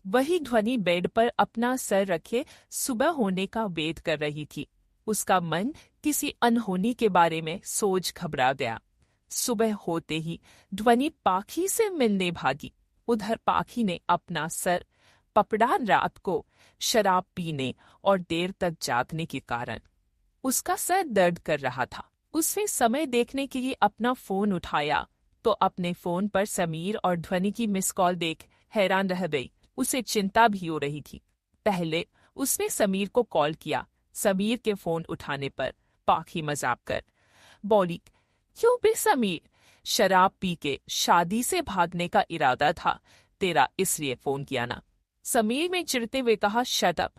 वही ध्वनि बेड पर अपना सर रखे सुबह होने का वेट कर रही थी। उसका मन किसी अनहोनी के बारे में सोच घबरा गया। सुबह होते ही ध्वनि पाखी से मिलने भागी। उधर पाखी ने अपना सर पकड़ा। रात को शराब पीने और देर तक जागने के कारण उसका सर दर्द कर रहा था। उसने समय देखने के लिए अपना फोन उठाया तो अपने फोन पर समीर और ध्वनि की मिस कॉल देख हैरान रह गई। उसे चिंता भी हो रही थी। पहले उसने समीर को कॉल किया। समीर के फोन उठाने पर पाखी मजाक कर बोली, क्यों बे समीर, शराब पी के शादी से भागने का इरादा था तेरा, इसलिए फोन किया ना। समीर ने चिढ़ते हुए कहा, शट अप।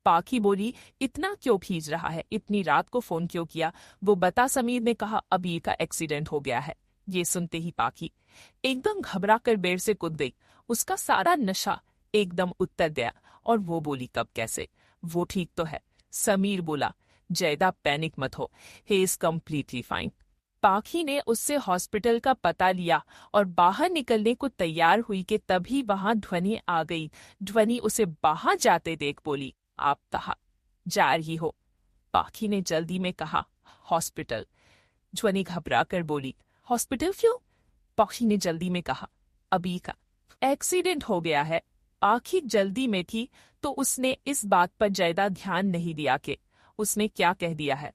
पाखी बोली, इतना क्यों भीज रहा है, इतनी रात को फोन क्यों किया, वो बता। समीर ने कहा, अबीर का एक्सीडेंट हो गया है। ये सुनते ही पाखी एकदम घबरा कर बेड से कूद गई। उसका सारा नशा एकदम उतर गया और वो बोली, कब कैसे, वो ठीक तो है। समीर बोला, जयदा पैनिक मत हो, ही इज कम्प्लीटली फाइन। पाखी ने उससे हॉस्पिटल का पता लिया और बाहर निकलने को तैयार हुई कि तभी वहां ध्वनि आ गई। ध्वनि उसे बाहर जाते देख बोली, आप कहाँ जा रही हो? पाखी ने जल्दी में कहा, हॉस्पिटल। ध्वनि घबरा कर बोली, हॉस्पिटल क्यों? पाखी ने जल्दी में कहा, अभी का एक्सीडेंट हो गया है। पाखी जल्दी में थी तो उसने इस बात पर ज्यादा ध्यान नहीं दिया कि उसने क्या कह दिया है।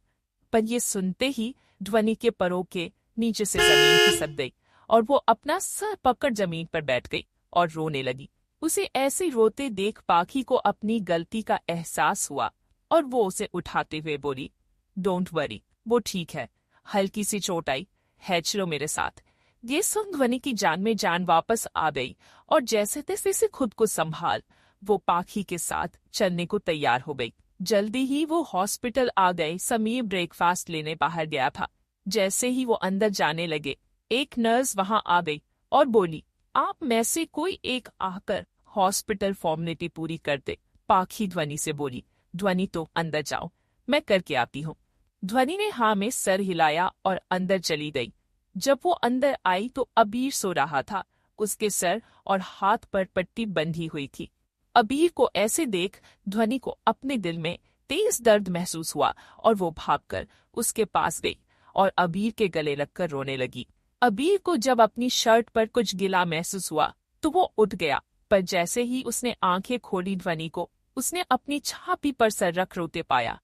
पर ये सुनते ही ध्वनि के परों के नीचे से जमीन खिसक गई और वो अपना सर पकड़ जमीन पर बैठ गई और रोने लगी। उसे ऐसे रोते देख पाखी को अपनी गलती का एहसास हुआ और वो उसे उठाते हुए बोली, डोंट वरी, वो ठीक है, हल्की सी चोट आई है, चलो मेरे साथ। ये सुन ध्वनि की जान में जान वापस आ गई और जैसे तैसे से खुद को संभाल वो पाखी के साथ चलने को तैयार हो गई। जल्दी ही वो हॉस्पिटल आ गए। समीर ब्रेकफास्ट लेने बाहर गया था। जैसे ही वो अंदर जाने लगे, एक नर्स वहां आ गई और बोली, आप में से कोई एक आकर हॉस्पिटल फॉर्मेलिटी पूरी कर दे। पाखी ध्वनि से बोली, ध्वनि तो अंदर जाओ, मैं करके आती हूँ। ध्वनि ने हाँ में सर हिलाया और अंदर चली गई। जब वो अंदर आई तो अबीर सो रहा था। उसके सर और हाथ पर पट्टी बंधी हुई थी। अबीर को ऐसे देख ध्वनि को अपने दिल में तेज दर्द महसूस हुआ और वो भागकर उसके पास गई और अबीर के गले लगकर रोने लगी। अबीर को जब अपनी शर्ट पर कुछ गिला महसूस हुआ तो वो उठ गया, पर जैसे ही उसने आंखें खोली ध्वनि को उसने अपनी छाती पर सर रख रोते पाया।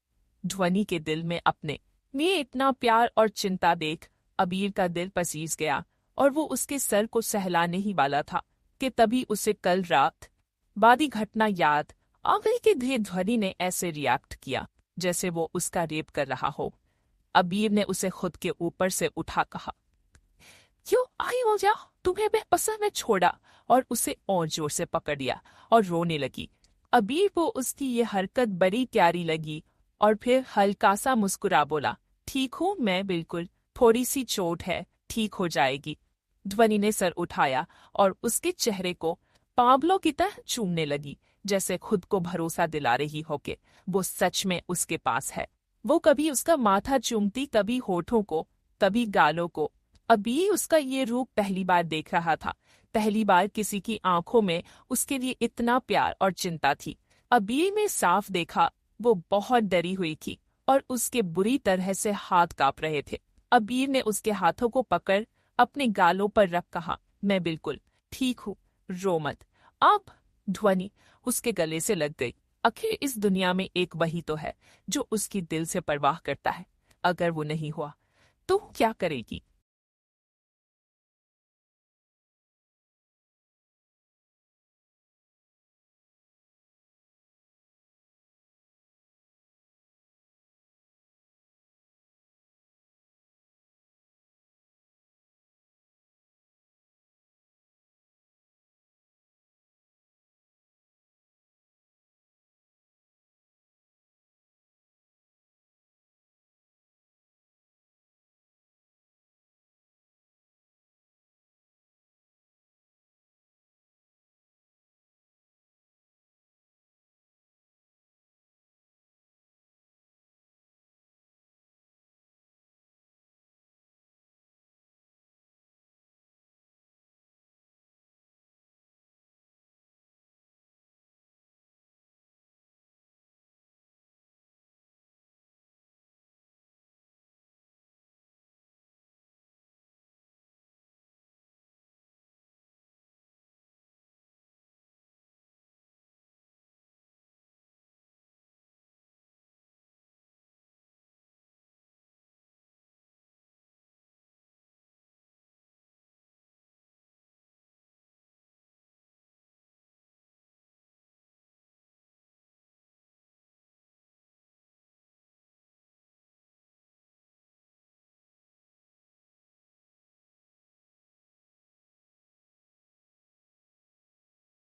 ध्वनि के दिल में अपने लिए इतना प्यार और चिंता देख अबीर का दिल पसीज गया और वो उसके सर को सहलाने ही वाला था कि तभी उसे कल रात बादी घटना याद आ गई कि ध्वनि ने ऐसे रिएक्ट किया जैसे वो उसका रेप कर रहा हो। अबीर ने उसे खुद के ऊपर से उठा कहा, क्यों आई हो जा, तुम्हें बेपसंद में छोड़ा, और उसे और जोर से पकड़ लिया और रोने लगी। अबीर को उसकी ये हरकत बड़ी प्यारी लगी और फिर हल्का सा मुस्कुरा बोला, ठीक हूँ मैं, बिल्कुल, थोड़ी सी चोट है, ठीक हो जाएगी। ध्वनि ने सर उठाया और उसके चेहरे को पावलों की तरह चूमने लगी, जैसे खुद को भरोसा दिला रही हो कि वो सच में उसके पास है। वो कभी उसका माथा चूमती, कभी होठों को, कभी गालों को। अभी उसका ये रूप पहली बार देख रहा था। पहली बार किसी की आंखों में उसके लिए इतना प्यार और चिंता थी। अबीर ने साफ देखा वो बहुत डरी हुई थी और उसके बुरी तरह से हाथ कांप रहे थे। अबीर ने उसके हाथों को पकड़ अपने गालों पर रख कहा, मैं बिल्कुल ठीक हूँ, रो मत। अब ध्वनि उसके गले से लग गई। आखिर इस दुनिया में एक वही तो है जो उसकी दिल से परवाह करता है। अगर वो नहीं हुआ तो क्या करेगी?